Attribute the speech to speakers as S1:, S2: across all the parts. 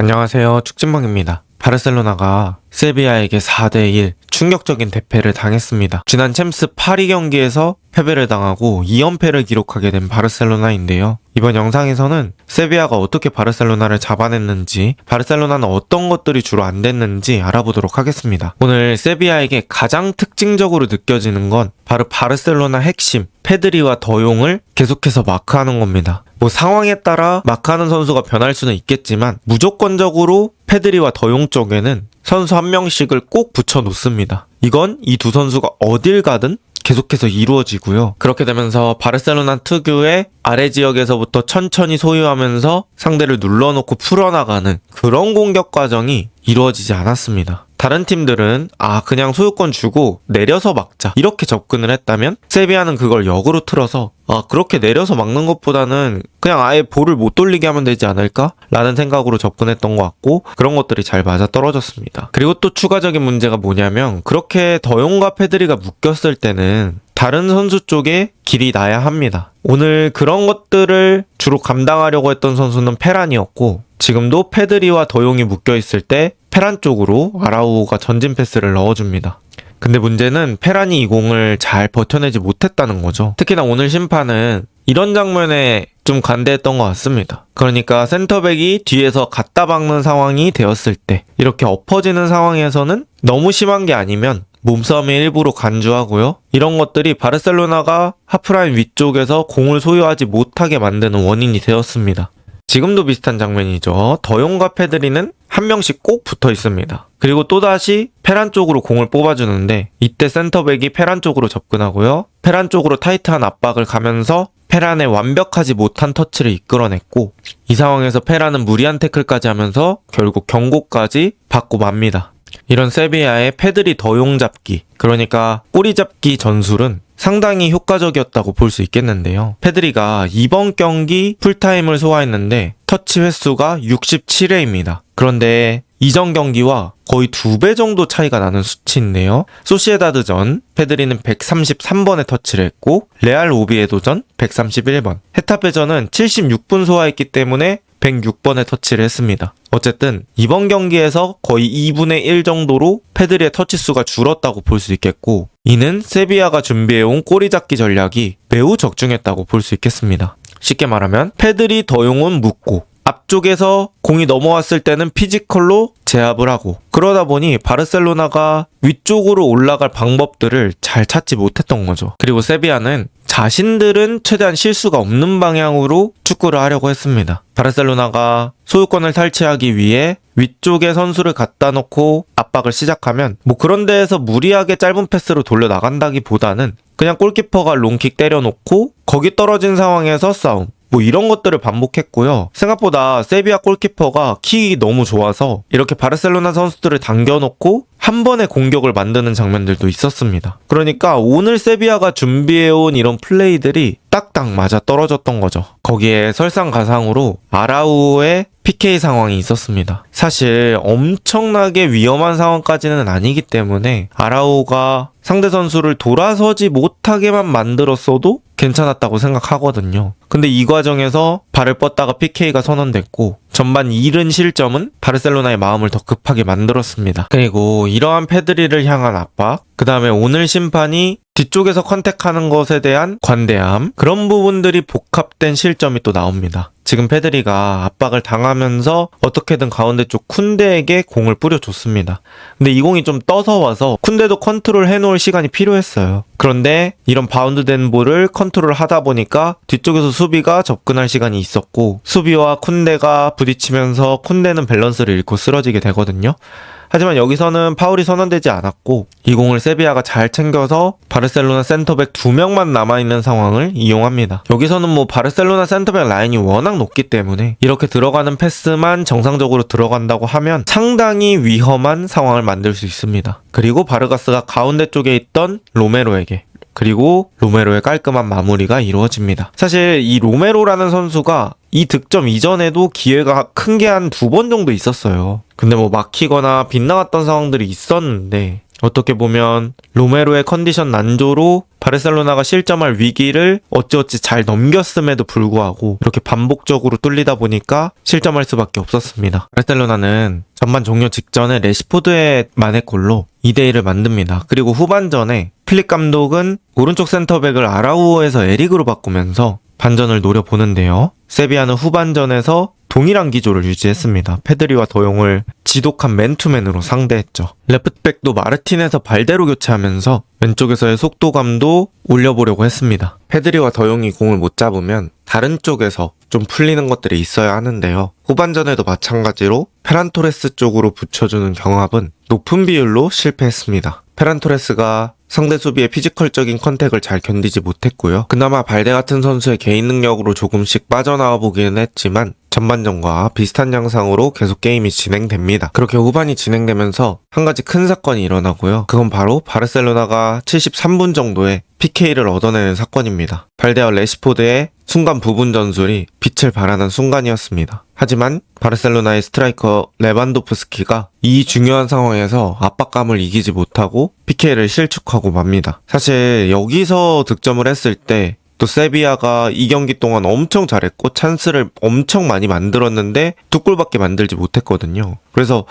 S1: 안녕하세요. 축진방입니다. 바르셀로나가 세비야에게 4대1 충격적인 대패를 당했습니다. 지난 챔스 파리 경기에서 패배를 당하고 2연패를 기록하게 된 바르셀로나인데요. 이번 영상에서는 세비야가 어떻게 바르셀로나를 잡아냈는지, 바르셀로나는 어떤 것들이 주로 안 됐는지 알아보도록 하겠습니다. 오늘 세비야에게 가장 특징적으로 느껴지는 건 바로 바르셀로나 핵심 페드리와 더용을 계속해서 마크하는 겁니다. 상황에 따라 마크하는 선수가 변할 수는 있겠지만 무조건적으로 페드리와 더용 쪽에는 선수 한 명씩을 꼭 붙여 놓습니다. 이건 이 두 선수가 어딜 가든 계속해서 이루어지고요. 그렇게 되면서 바르셀로나 특유의 아래 지역에서부터 천천히 소유하면서 상대를 눌러놓고 풀어나가는 그런 공격 과정이 이루어지지 않았습니다. 다른 팀들은 그냥 소유권 주고 내려서 막자 이렇게 접근을 했다면 세비야는 그걸 역으로 틀어서 그렇게 내려서 막는 것보다는 그냥 아예 볼을 못 돌리게 하면 되지 않을까? 라는 생각으로 접근했던 것 같고 그런 것들이 잘 맞아떨어졌습니다. 그리고 또 추가적인 문제가 뭐냐면 그렇게 더용과 페드리가 묶였을 때는 다른 선수 쪽에 길이 나야 합니다. 오늘 그런 것들을 주로 감당하려고 했던 선수는 페란이었고 지금도 페드리와 더용이 묶여있을 때 페란 쪽으로 아라우가 전진 패스를 넣어줍니다. 근데 문제는 페란이 이 공을 잘 버텨내지 못했다는 거죠. 특히나 오늘 심판은 이런 장면에 좀 관대했던 것 같습니다. 그러니까 센터백이 뒤에서 갖다 박는 상황이 되었을 때 이렇게 엎어지는 상황에서는 너무 심한 게 아니면 몸싸움의 일부로 간주하고요. 이런 것들이 바르셀로나가 하프라인 위쪽에서 공을 소유하지 못하게 만드는 원인이 되었습니다. 지금도 비슷한 장면이죠. 더용과 페드리는 한 명씩 꼭 붙어 있습니다. 그리고 또다시 페란 쪽으로 공을 뽑아주는데 이때 센터백이 페란 쪽으로 접근하고요. 페란 쪽으로 타이트한 압박을 가면서 페란의 완벽하지 못한 터치를 이끌어냈고 이 상황에서 페란은 무리한 태클까지 하면서 결국 경고까지 받고 맙니다. 이런 세비야의 페드리 더용 잡기, 그러니까 꼬리 잡기 전술은 상당히 효과적이었다고 볼 수 있겠는데요. 페드리가 이번 경기 풀타임을 소화했는데 터치 횟수가 67회입니다. 그런데 이전 경기와 거의 2배 정도 차이가 나는 수치인데요. 소시에다드전 페드리는 133번의 터치를 했고 레알 오비에도전 131번, 헤타페전은 76분 소화했기 때문에 106번의 터치를 했습니다. 어쨌든 이번 경기에서 거의 2분의 1 정도로 페드리의 터치 수가 줄었다고 볼 수 있겠고 이는 세비야가 준비해온 꼬리 잡기 전략이 매우 적중했다고 볼 수 있겠습니다. 쉽게 말하면 페드리 더용은 묶고 앞쪽에서 공이 넘어왔을 때는 피지컬로 제압을 하고 그러다 보니 바르셀로나가 위쪽으로 올라갈 방법들을 잘 찾지 못했던 거죠. 그리고 세비야는 자신들은 최대한 실수가 없는 방향으로 축구를 하려고 했습니다. 바르셀로나가 소유권을 탈취하기 위해 위쪽에 선수를 갖다 놓고 압박을 시작하면 그런 데에서 무리하게 짧은 패스로 돌려 나간다기보다는 그냥 골키퍼가 롱킥 때려놓고 거기 떨어진 상황에서 싸움 이런 것들을 반복했고요. 생각보다 세비야 골키퍼가 킥이 너무 좋아서 이렇게 바르셀로나 선수들을 당겨놓고 한 번의 공격을 만드는 장면들도 있었습니다. 그러니까 오늘 세비야가 준비해온 이런 플레이들이 딱딱 맞아 떨어졌던 거죠. 거기에 설상가상으로 아라우의 PK 상황이 있었습니다. 사실 엄청나게 위험한 상황까지는 아니기 때문에 아라우가 상대 선수를 돌아서지 못하게만 만들었어도 괜찮았다고 생각하거든요. 근데 이 과정에서 발을 뻗다가 PK가 선언됐고 전반 잃은 실점은 바르셀로나의 마음을 더 급하게 만들었습니다. 그리고 이러한 페드리를 향한 압박, 그 다음에 오늘 심판이 뒤쪽에서 컨택하는 것에 대한 관대함, 그런 부분들이 복합된 실점이 또 나옵니다. 지금 페드리가 압박을 당하면서 어떻게든 가운데 쪽 쿤데에게 공을 뿌려줬습니다. 근데 이 공이 좀 떠서 와서 쿤데도 컨트롤 해놓을 시간이 필요했어요. 그런데 이런 바운드된 볼을 컨트롤 하다 보니까 뒤쪽에서 수비가 접근할 시간이 있었고 수비와 쿤데가 부딪히면서 쿤데는 밸런스를 잃고 쓰러지게 되거든요. 하지만 여기서는 파울이 선언되지 않았고 이 공을 세비야가 잘 챙겨서 바르셀로나 센터백 2명만 남아있는 상황을 이용합니다. 여기서는 바르셀로나 센터백 라인이 워낙 높기 때문에 이렇게 들어가는 패스만 정상적으로 들어간다고 하면 상당히 위험한 상황을 만들 수 있습니다. 그리고 바르가스가 가운데 쪽에 있던 로메로에게, 그리고 로메로의 깔끔한 마무리가 이루어집니다. 사실 이 로메로라는 선수가 이 득점 이전에도 기회가 큰 게 한 2번 정도 있었어요. 근데 막히거나 빗나갔던 상황들이 있었는데 어떻게 보면 로메로의 컨디션 난조로 바르셀로나가 실점할 위기를 어찌어찌 잘 넘겼음에도 불구하고 이렇게 반복적으로 뚫리다 보니까 실점할 수밖에 없었습니다. 바르셀로나는 전반 종료 직전에 레시포드의 만회골로 2대1을 만듭니다. 그리고 후반전에 필립 감독은 오른쪽 센터백을 아라우오에서 에릭으로 바꾸면서 반전을 노려보는데요. 세비야는 후반전에서 동일한 기조를 유지했습니다. 페드리와 더용을 지독한 맨투맨으로 상대했죠. 레프트백도 마르틴에서 발대로 교체하면서 왼쪽에서의 속도감도 올려보려고 했습니다. 페드리와 더용이 공을 못 잡으면 다른 쪽에서 좀 풀리는 것들이 있어야 하는데요. 후반전에도 마찬가지로 페란토레스 쪽으로 붙여주는 경합은 높은 비율로 실패했습니다. 페란토레스가 상대 수비의 피지컬적인 컨택을 잘 견디지 못했고요. 그나마 발데 같은 선수의 개인 능력으로 조금씩 빠져나와 보기는 했지만 전반전과 비슷한 양상으로 계속 게임이 진행됩니다. 그렇게 후반이 진행되면서 한 가지 큰 사건이 일어나고요. 그건 바로 바르셀로나가 73분 정도에 PK를 얻어내는 사건입니다. 발데와 레시포드의 순간 부분 전술이 빛을 발하는 순간이었습니다. 하지만 바르셀로나의 스트라이커 레반도프스키가 이 중요한 상황에서 압박감을 이기지 못하고 PK를 실축하고 맙니다. 사실 여기서 득점을 했을 때 또 세비야가 이 경기 동안 엄청 잘했고 찬스를 엄청 많이 만들었는데 두 골밖에 만들지 못했거든요. 그래서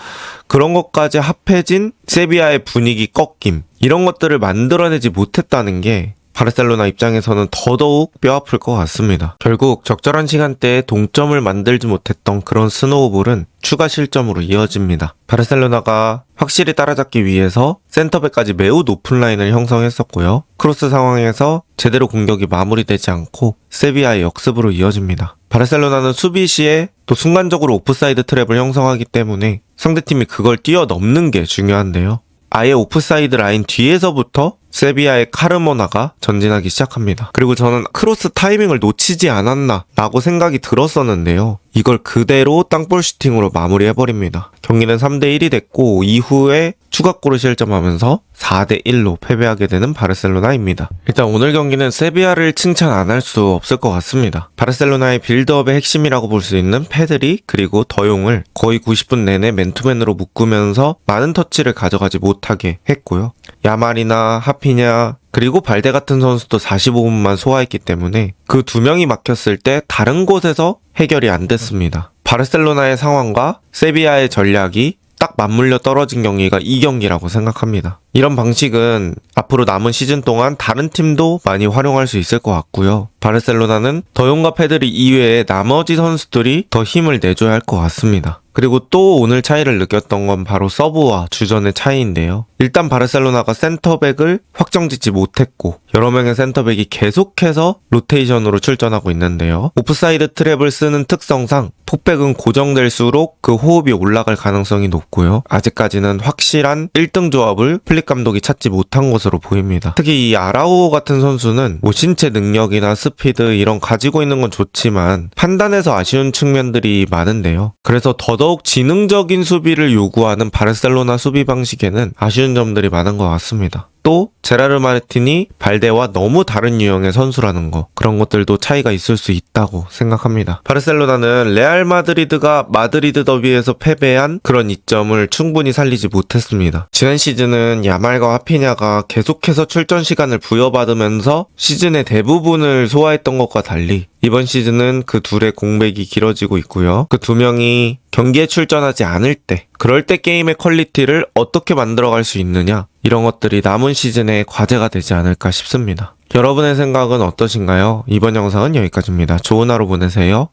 S1: 그런 것까지 합해진 세비야의 분위기 꺾임, 이런 것들을 만들어내지 못했다는 게 바르셀로나 입장에서는 더더욱 뼈아플 것 같습니다. 결국 적절한 시간대에 동점을 만들지 못했던 그런 스노우볼은 추가 실점으로 이어집니다. 바르셀로나가 확실히 따라잡기 위해서 센터백까지 매우 높은 라인을 형성했었고요. 크로스 상황에서 제대로 공격이 마무리되지 않고 세비야의 역습으로 이어집니다. 바르셀로나는 수비 시에 또 순간적으로 오프사이드 트랩을 형성하기 때문에 상대팀이 그걸 뛰어넘는 게 중요한데요. 아예 오프사이드 라인 뒤에서부터 세비야의 카르모나가 전진하기 시작합니다. 그리고 저는 크로스 타이밍을 놓치지 않았나 라고 생각이 들었었는데요. 이걸 그대로 땅볼 슈팅으로 마무리해버립니다. 경기는 3대1이 됐고 이후에 추가골을 실점하면서 4대1로 패배하게 되는 바르셀로나입니다. 일단 오늘 경기는 세비야를 칭찬 안 할 수 없을 것 같습니다. 바르셀로나의 빌드업의 핵심이라고 볼 수 있는 페드리 그리고 더용을 거의 90분 내내 맨투맨으로 묶으면서 많은 터치를 가져가지 못하게 했고요. 야말이나 하피냐 그리고 발데 같은 선수도 45분만 소화했기 때문에 그 두 명이 막혔을 때 다른 곳에서 해결이 안 됐습니다. 바르셀로나의 상황과 세비야의 전략이 딱 맞물려 떨어진 경기가 이 경기라고 생각합니다. 이런 방식은 앞으로 남은 시즌 동안 다른 팀도 많이 활용할 수 있을 것 같고요. 바르셀로나는 더용과 페드리 이외에 나머지 선수들이 더 힘을 내줘야 할 것 같습니다. 그리고 또 오늘 차이를 느꼈던 건 바로 서브와 주전의 차이인데요. 일단 바르셀로나가 센터백을 확정짓지 못했고 여러 명의 센터백이 계속해서 로테이션으로 출전하고 있는데요. 오프사이드 트랩을 쓰는 특성상 폭백은 고정될수록 그 호흡이 올라갈 가능성이 높고요. 아직까지는 확실한 1등 조합을 필립 감독이 찾지 못한 것으로 보입니다. 특히 이 아라우오 같은 선수는 뭐 신체 능력이나 스피드 이런 가지고 있는 건 좋지만 판단에서 아쉬운 측면들이 많은데요. 그래서 더더욱 지능적인 수비를 요구하는 바르셀로나 수비 방식에는 아쉬운 점들이 많은 것 같습니다. 또 제라르 마르틴이 발데와 너무 다른 유형의 선수라는 거, 그런 것들도 차이가 있을 수 있다고 생각합니다. 바르셀로나는 레알 마드리드가 마드리드 더비에서 패배한 그런 이점을 충분히 살리지 못했습니다. 지난 시즌은 야말과 하피냐가 계속해서 출전 시간을 부여받으면서 시즌의 대부분을 소화했던 것과 달리 이번 시즌은 그 둘의 공백이 길어지고 있고요. 그 두 명이 경기에 출전하지 않을 때, 그럴 때 게임의 퀄리티를 어떻게 만들어갈 수 있느냐, 이런 것들이 남은 시즌의 과제가 되지 않을까 싶습니다. 여러분의 생각은 어떠신가요? 이번 영상은 여기까지입니다. 좋은 하루 보내세요.